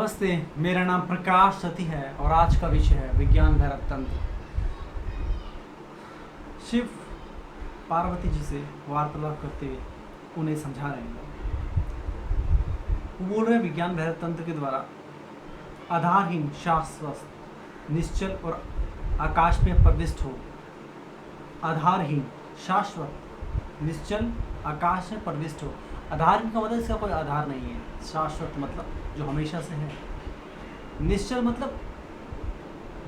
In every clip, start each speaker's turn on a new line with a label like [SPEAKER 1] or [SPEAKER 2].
[SPEAKER 1] नमस्ते, मेरा नाम प्रकाश सती है और आज का विषय है विज्ञान भैरव तंत्र। शिव पार्वती जी से वार्तालाप करते हुए उन्हें समझा रहे हैं। वो बोल रहे हैं विज्ञान भैरव तंत्र के द्वारा आधारहीन, शाश्वत, निश्चल और आकाश में प्रविष्ट हो। आधारहीन, शाश्वत, निश्चल, आकाश में प्रविष्ट हो। आधारहीन का मतलब इसका कोई आधार नहीं है। शाश्वत मतलब जो हमेशा से है। निश्चल मतलब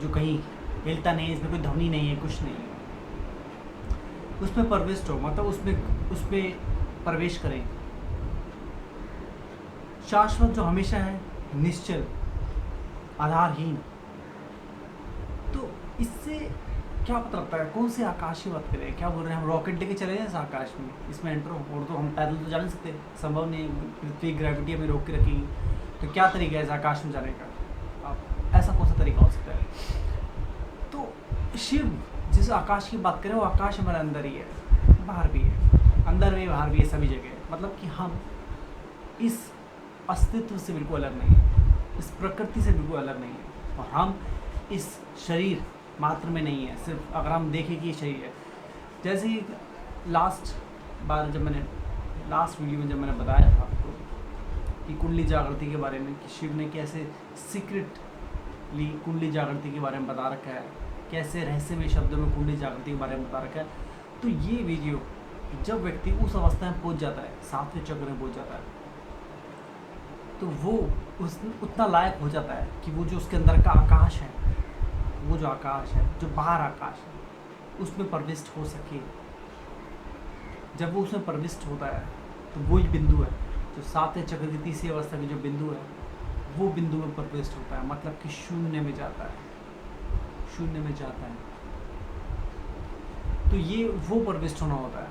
[SPEAKER 1] जो कहीं हिलता नहीं है, इसमें कोई ध्वनि नहीं है, कुछ नहीं है। उसमें प्रविष्ट हो मतलब उसमें प्रवेश करें। शाश्वत जो हमेशा है, निश्चल, आधारहीन। तो इससे क्या पता लगता है कौन से आकाश की बात करें? क्या बोल रहे हैं हम रॉकेट लेके चले जाएं इस आकाश में, इसमें एंटर हो? और तो हम पैदल तो जा नहीं सकते, संभव नहीं। पृथ्वी ग्रेविटी हमें रोक के रखेगी। तो क्या तरीका है इस आकाश में जाने का? आप ऐसा कौन सा तरीका हो सकता है? तो शिव जिस आकाश की बात करें वो आकाश हमारे अंदर ही है, बाहर भी है, अंदर भी बाहर भी है, सभी जगह। मतलब कि हम इस अस्तित्व से बिल्कुल अलग नहीं है, इस प्रकृति से बिल्कुल अलग नहीं है। और हम इस शरीर मात्र में नहीं है। सिर्फ अगर हम देखें कि ये शरीर है, जैसे ही लास्ट वीडियो में जब मैंने बताया था आपको कि कुंडली जागृति के बारे में, कि शिव ने कैसे सीक्रेटली कुंडली जागृति के बारे में बता रखा है, कैसे रहस्यमय शब्दों में कुंडली जागृति के बारे में बता रखा है। तो ये वीडियो जब व्यक्ति उस अवस्था में पहुंच जाता है, सातवें चक्र में पहुंच जाता है, तो वो उतना लायक हो जाता है कि वो जो उसके अंदर का आकाश है, वो जो आकाश है, जो बाहर आकाश है, उसमें प्रविष्ट हो सके। जब वो उसमें प्रविष्ट होता है तो वही बिंदु है जो सातवें चक्र की तीसरी अवस्था की जो बिंदु है, वो बिंदु में प्रविष्ट होता है। मतलब कि शून्य में जाता है, शून्य में जाता है। तो ये वो प्रविष्ट होना होता है।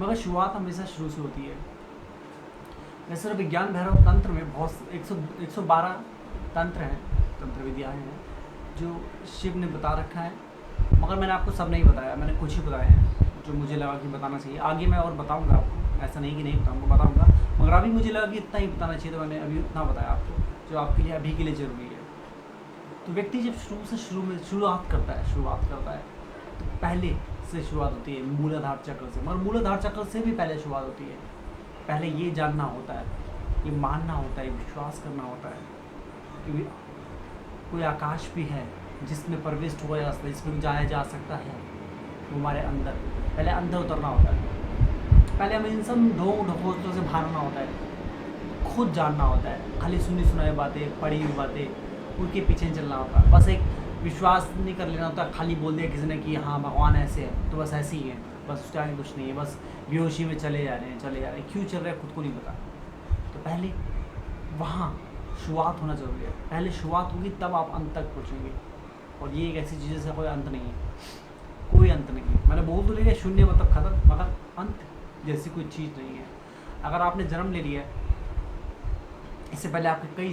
[SPEAKER 1] मगर शुरुआत हमेशा शुरू से होती है। वैसे विज्ञान भैरव तंत्र में बहुत 112 तंत्र हैं, तंत्र विद्याएँ हैं जो शिव ने बता रखा है। मगर मैंने आपको सब नहीं बताया, मैंने कुछ ही बताए हैं जो मुझे लगा कि बताना चाहिए। आगे मैं और बताऊंगा आपको, ऐसा नहीं कि नहीं बताऊंगा, मगर अभी मुझे लगा कि इतना ही बताना चाहिए, तो मैंने अभी उतना बताया आपको जो आपके लिए अभी के लिए ज़रूरी है। तो व्यक्ति जब शुरुआत करता है तो पहले से शुरुआत होती है मूलाधार चक्र से। मगर मूलाधार चक्र से भी पहले शुरुआत होती है। पहले ये जानना होता है, ये मानना होता है, विश्वास करना होता है कि कोई आकाश भी है जिसमें प्रविष्ट हुआ जा सकता है, जिसमें जाया जा सकता है। वो हमारे अंदर, पहले अंदर उतरना होता है। पहले हमें इन सब ढोंगों से भागना होता है, खुद जानना होता है। खाली सुनी सुनाई बातें, पढ़ी हुई बातें, उनके पीछे चलना होता है। बस एक विश्वास नहीं कर लेना होता। खाली बोल दिया किसी ने कि हाँ भगवान ऐसे है तो बस ऐसे ही है, बस उसके आगे कुछ नहीं है, बस बेहोशी में चले जा रहे हैं। क्यों चल रहे हैं खुद को नहीं पता। तो पहले वहाँ शुरुआत होना जरूरी है। पहले शुरुआत होगी तब आप अंत तक पहुँचेंगे। और ये एक ऐसी चीज़ से कोई अंत नहीं है, कोई अंत नहीं है। मैंने बोल तो लिया शून्य मतलब खत्म, मगर अंत जैसी कोई चीज़ नहीं है। अगर आपने जन्म ले लिया, इससे पहले आपके कई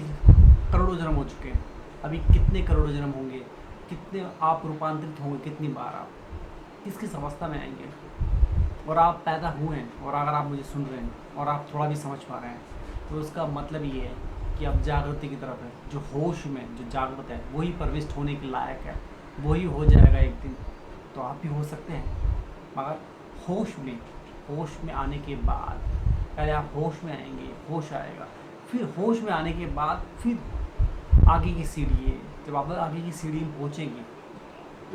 [SPEAKER 1] करोड़ों जन्म हो चुके हैं, अभी कितने करोड़ों जन्म होंगे, कितने आप रूपांतरित होंगे, कितनी बार आप किस अवस्था में आएंगे। और आप पैदा हुए हैं, और अगर आप मुझे सुन रहे हैं और आप थोड़ा भी समझ पा रहे हैं, तो उसका मतलब ये है कि अब जागृति की तरफ है। जो होश में जो जागृत है वही प्रविष्ट होने के लायक है, वही हो जाएगा एक दिन। तो आप भी हो सकते हैं, मगर होश में आने के बाद, पहले आप होश में आएंगे, होश आएगा, फिर होश में आने के बाद फिर आगे की सीढ़ी है। जब आप आगे की सीढ़ी में पहुँचेंगे,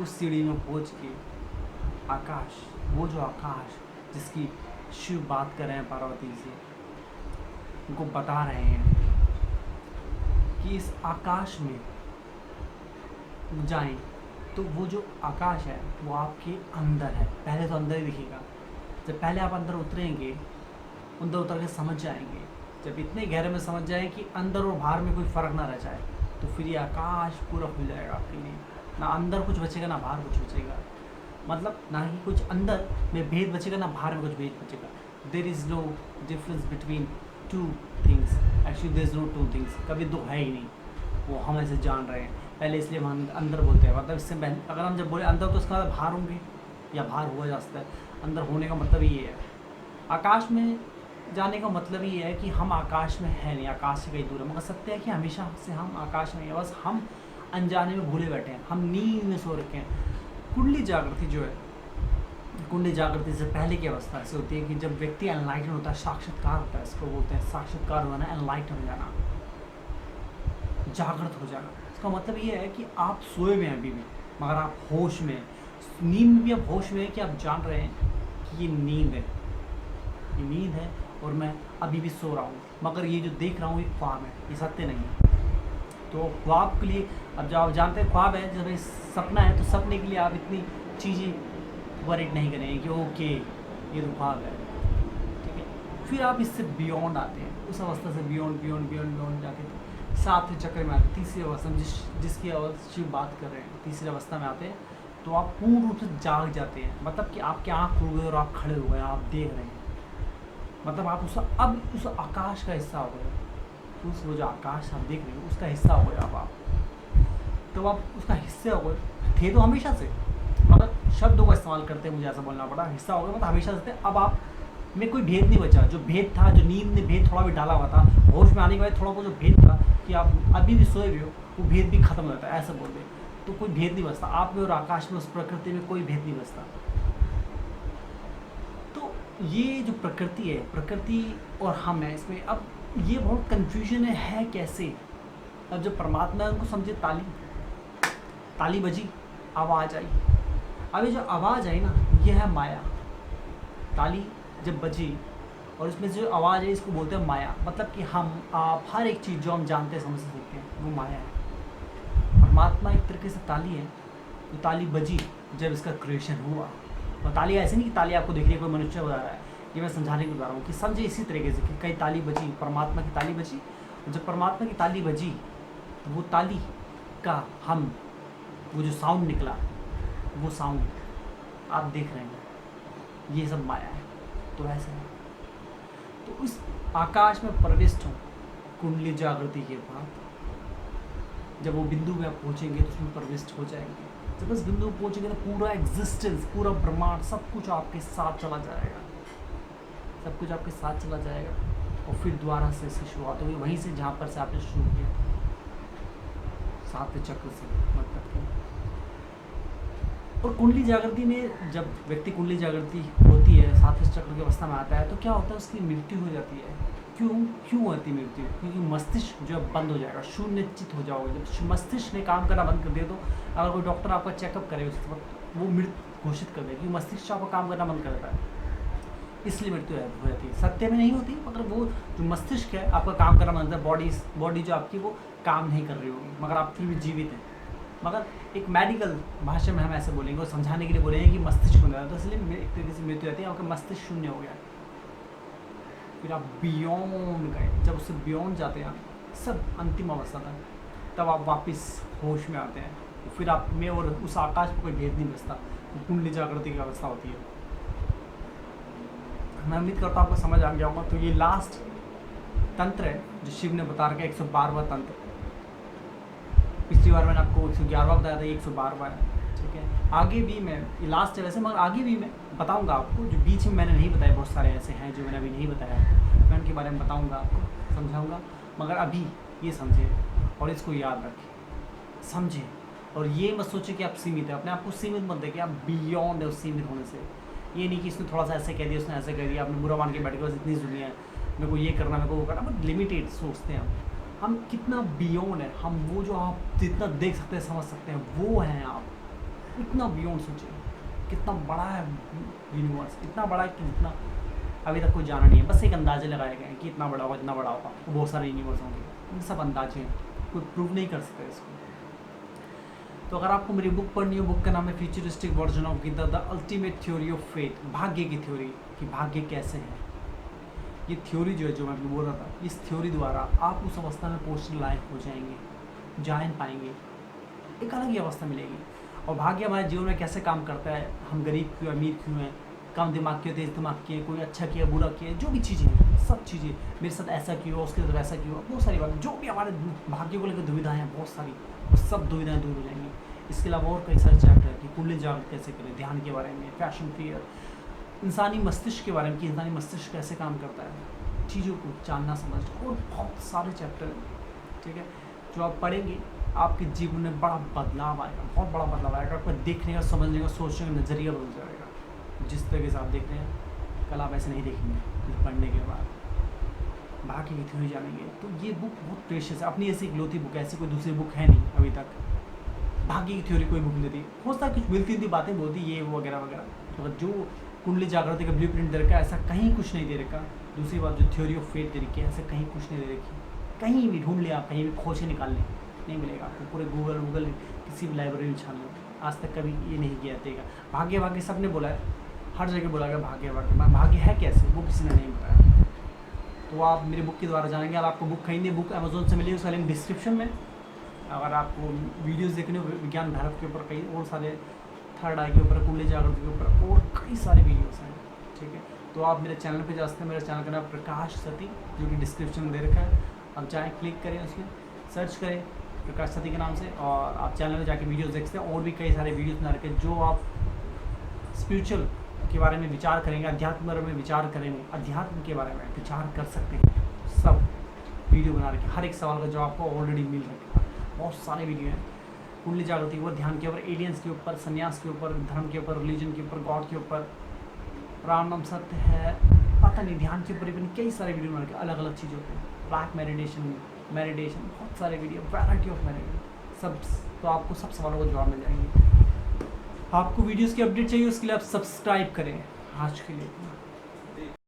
[SPEAKER 1] उस सीढ़ी में पहुँच के आकाश, वो जो आकाश जिसकी शिव बात कर रहे हैं पार्वती से, उनको बता रहे हैं कि इस आकाश में जाएं, तो वो जो आकाश है वो आपके अंदर है। पहले तो अंदर ही दिखेगा। जब पहले आप अंदर उतरेंगे, अंदर उतर के समझ जाएंगे, जब इतने गहरे में समझ जाएं कि अंदर और बाहर में कोई फ़र्क ना रह जाए, तो फिर ये आकाश पूरा खुल जाएगा आपके लिए। ना अंदर कुछ बचेगा, ना बाहर कुछ बचेगा। मतलब ना ही कुछ अंदर में भेद बचेगा, ना बाहर में कुछ भेद बचेगा। There is no difference between two things. Actually there is no two things, कभी दो है ही नहीं। वो हम ऐसे जान रहे हैं पहले, इसलिए हम अंदर बोलते हैं। मतलब इससे पहले अगर हम जब बोले अंदर, तो उसका बाहर होंगे या बाहर हुआ जा सकता है। अंदर होने का मतलब ये है। आकाश में जाने का मतलब ये है कि हम आकाश में है नहीं, आकाश से कहीं दूर है, मगर सत्य है कि हमेशा से हम आकाश में हैं, बस हम अनजाने में भूले बैठे हैं, हम नींद में सो रखे हैं। कुंडली जागृति जो है, कुंडली जागृति से पहले की अवस्था ऐसी होती है कि जब व्यक्ति एनलाइटन होता है, साक्षात्कार होता है, इसको बोलते हैं साक्षात्कार होना, एनलाइटन हो जाना, जागृत हो जाना। इसका मतलब ये है कि आप सोए हुए हैं अभी भी, मगर आप होश में, नींद में भी आप होश में है कि आप जान रहे हैं कि ये नींद है, ये नींद है और मैं अभी भी सो रहा हूँ, मगर ये जो देख रहा हूँ ये ख्वाब है, ये सत्य नहीं है। तो ख्वाब के लिए अब जब आप जानते हैं ख्वाब है, जब सपना है, तो सपने के लिए आप इतनी चीज़ें वरीड नहीं करेंगे कि ओके ये तो ख्वाब है, ठीक है। फिर आप इससे बियॉन्ड आते हैं, उस अवस्था से बियॉन्ड बियॉन्ड बियॉन्ड बियॉन्ड जाके सातवें चक्र में आते हैं, तीसरी अवस्था में जिसकी शिव बात कर रहे हैं, तीसरी अवस्था में आते हैं। तो आप पूर्ण रूप से जाग जाते हैं, मतलब कि आपके आँख खुल गए और आप खड़े हो गए, आप देख रहे हैं, मतलब आप अब उस आकाश का हिस्सा हो गए, उस वो जो आकाश आप देख रहे हो उसका हिस्सा हो गए आप। तो आप उसका हिस्सा हो गए, थे तो हमेशा से, मगर शब्दों का इस्तेमाल करते मुझे ऐसा बोलना पड़ा, हिस्सा हो गया मतलब हमेशा से थे। अब आप में कोई भेद नहीं बचा, जो भेद था, जो नींद ने भेद थोड़ा भी डाला हुआ था, होश में आने के बाद थोड़ा बहुत जो भेद था कि आप अभी भी सोए हुए हो, वो भेद भी खत्म हो जाता है, ऐसा बोल दे। तो कोई भेद नहीं बचता आप में और आकाश में, उस प्रकृति में कोई भेद नहीं बचता। तो ये जो प्रकृति है, प्रकृति और हम है, इसमें अब ये बहुत कन्फ्यूजन है कैसे। अब जब परमात्मा है उनको समझे, ताली बजी, आवाज़ आई, अब ये जो आवाज़ आई ना, ये है माया। ताली जब बजी और इसमें जो आवाज़ है इसको बोलते हैं माया, मतलब कि हम आप हर एक चीज़ जो हम जानते हैं समझ सकते हैं वो माया है। परमात्मा एक तरीके से ताली है, तो ताली बजी जब इसका क्रिएशन हुआ। और ताली ऐसे नहीं कि ताली आपको देख रही है कोई मनुष्य बजा रहा है, ये मैं समझाने को बता रहा हूँ कि समझे इसी तरीके से कि कई ताली बजी, परमात्मा की ताली बजी, जब परमात्मा की ताली बजी तो वो ताली का हम वो जो साउंड निकला, वो साउंड आप देख रहे हैं, ये सब माया है। तो ऐसा है, तो इस आकाश में प्रविष्ट हो कुंडली जागृति के बाद, जब वो बिंदु में आप पहुँचेंगे तो उसमें प्रविष्ट हो जाएंगे। जब उस बिंदु में पहुँचेंगे तो पूरा एग्जिस्टेंस, पूरा ब्रह्मांड, सब कुछ आपके साथ चला जाएगा, सब कुछ आपके साथ चला जाएगा। और फिर दोबारा से इसकी शुरुआत होगी वहीं से जहाँ पर से आपने शुरू किया, सातवें चक्र से मतलब कि। और कुंडली जागृति में जब व्यक्ति कुंडली जागृति होती है, सातवें चक्र की अवस्था में आता है, तो क्या होता है, उसकी मृत्यु हो जाती है। क्यों होती मृत्यु? क्योंकि मस्तिष्क जो बंद हो जाएगा, शून्यचित हो जाओगे। जब मस्तिष्क ने काम करना बंद कर दिया, तो अगर कोई डॉक्टर आपका चेकअप करे उस वक्त वो मृत घोषित कर दे, क्योंकि मस्तिष्क आपका काम करना बंद कर देता है, इसलिए मृत्यु हो जाती है। सत्य में नहीं होती, मगर वो जो मस्तिष्क है आपका काम करना बंद करता है, बॉडी जो आपकी वो काम नहीं कर रही होगी, मगर आप फिर भी जीवित हैं। मगर एक मेडिकल भाषा में हम ऐसे बोलेंगे और समझाने के लिए बोलेंगे कि मस्तिष्क बंद है, तो इसलिए एक तरीके से मृत्यु रहती है, आपका मस्तिष्क शून्य हो गया। फिर आप बियॉन्ड गए, जब उससे बियॉन्ड जाते हैं सब अंतिम अवस्था तक, तब आप वापस होश में आते हैं। तो फिर आप में और उस आकाश में कोई भेद नहीं बचता, तो कुंडली जागृति की अवस्था होती है। मैं उम्मीद करता हूँ आपको समझ आ गया होगा। तो ये लास्ट तंत्र है जो शिव ने बता रखा है, 112वां तंत्र। पिछली बार मैंने आपको 111वां बताया था, 112वां है, ठीक है। आगे भी मैं, ये लास्ट है वैसे, मगर आगे भी मैं बताऊंगा आपको, जो बीच में मैंने नहीं बताया, बहुत सारे ऐसे हैं जो मैंने अभी नहीं बताया, मैं उनके बारे में बताऊंगा आपको, समझाऊंगा। मगर अभी ये समझे और इसको याद रखें, समझें, और ये मत सोचे कि आप सीमित है, अपने आप को सीमित मत देखें, आप बियॉन्ड है उस सीमित होने से। ये नहीं कि इसने थोड़ा सा ऐसे कह दिया, उसने ऐसे कह दिया, आपने बुरा मान के बैठ गए, बस इतनी दुनिया है, मेरे को ये करना, मेरे को वो करना, बट लिमिटेड सोचते हैं हम कितना बियॉन्ड है, हम वो जो आप जितना देख सकते हैं, समझ सकते हैं, वो हैं आप। इतना बियॉन्ड सोचिए, कितना बड़ा है यूनिवर्स, इतना बड़ा है कि जितना अभी तक कोई जाना नहीं है, बस एक अंदाजे लगाए गए हैं कि इतना बड़ा होगा, इतना बड़ा होगा, वो बहुत सारे यूनिवर्स होंगे, ये सब अंदाजे हैं, कोई प्रूव नहीं कर सकता इसको। तो अगर आपको मेरी बुक पढ़नी हो, बुक का नाम है futuristic version of Gita, the ultimate theory of faith, भाग्य की थ्योरी, कि भाग्य कैसे है। ये थ्योरी जो है, जो मैं बोल रहा था, इस थ्योरी द्वारा आप उस अवस्था में पहुँचने लायक हो जाएंगे, जान पाएंगे, एक अलग ही अवस्था मिलेगी। और भाग्य हमारे जीवन में कैसे काम करता है, हम गरीब क्यों, अमीर क्यों हैं, कम दिमाग के, तेज़ दिमाग के, कोई अच्छा किया, बुरा किया, जो भी चीज़ें हैं, सब चीज़ें, मेरे साथ ऐसा क्यों हुआ, उसके साथ वैसा क्यों हुआ, बहुत सारी बातें, जो भी हमारे भाग्य को लेकर दुविधाएँ हैं, बहुत सारी, वो सब दुविधाएँ दूर हो जाएंगी। इसके अलावा और कई सारे चैप्टर है कि कुंडली जागृत कैसे करें, ध्यान के बारे में, फैशन, फियर, इंसानी मस्तिष्क के बारे में कि इंसानी मस्तिष्क कैसे काम करता है, चीज़ों को जानना समझना, और बहुत सारे चैप्टर हैं, ठीक है, जो आप पढ़ेंगे आपके जीवन में बड़ा बदलाव आएगा, बहुत बड़ा बदलाव आएगा। आपका देखने का, समझने का, सोचने का नज़रिया बदल जाएगा। जिस तरीके से आप देख रहे हैं कल आप ऐसे नहीं देखेंगे पढ़ने के बाद। बाकी की थ्योरी जानेंगे तो ये बुक बहुत प्रेशियस है, अपनी ऐसी इकलौती बुक है, ऐसी कोई दूसरी बुक है नहीं अभी तक। बाकी की थ्योरी कोई बुक नहीं थी, हो सकता कुछ मिलती थी बातें बोलती ये वो वगैरह वगैरह, तो जो कुंडली जागृति का ब्लूप्रिंट दे रखा है ऐसा कहीं कुछ नहीं दे रखा। दूसरी बात जो थ्योरी ऑफ फेट दे रखी है ऐसा कहीं कुछ नहीं दे रखी। कहीं भी ढूंढ लिया आप, कहीं भी खोज के निकाल लें, नहीं मिलेगा आपको। पूरे गूगल किसी भी लाइब्रेरी में छान लो, आज तक कभी ये नहीं किया देगा। भाग्य सब ने बोला है, हर जगह बोला गया भाग्य है कैसे, वो किसी ने नहीं बताया। तो आप मेरे बुक के द्वारा जानेंगे। अब आपको बुक खरीदनी, बुक अमेजोन से मिलेगी, उसका लिंक डिस्क्रिप्शन में। अगर आपको वीडियोस देखने हो विज्ञान भैरव के ऊपर, कई और सारे थर्ड आई के ऊपर, कुंडली जागृति के ऊपर और कई सारे वीडियोस हैं, ठीक है। तो आप मेरे चैनल पे जा सकते हैं। मेरा चैनल का नाम प्रकाश सती, जो कि डिस्क्रिप्शन में दे रखा है। आप चाहे क्लिक करें, उसमें सर्च करें प्रकाश सती के नाम से, और आप चैनल में जाके वीडियोस देख सकते हैं। और भी कई सारे वीडियोस बना रखे जो आप स्पिरिचुअल के बारे में विचार करेंगे, अध्यात्म के बारे में विचार करेंगे, अध्यात्म के बारे में विचार कर सकते हैं, सब वीडियो बना रखे। हर एक सवाल का जवाब आपको ऑलरेडी मिल रखा है, बहुत सारे वीडियो हैं। कुंडली जागृति के ऊपर, ध्यान के ऊपर, एलियंस के ऊपर, संन्यास के ऊपर, धर्म के ऊपर, रिलीजन के ऊपर, गॉड के ऊपर, राम नाम सत्य है, पता नहीं, ध्यान के ऊपर भी कई सारे वीडियो बना रखे अलग अलग चीज़ों पर। ब्लैक मेडिटेशन, बहुत सारे वीडियो, वैरायटी ऑफ मेडिटेशन, सब। तो आपको सब सवालों का जवाब मिल जाएंगे। आपको वीडियोस की अपडेट चाहिए, उसके लिए आप सब्सक्राइब करें। आज के लिए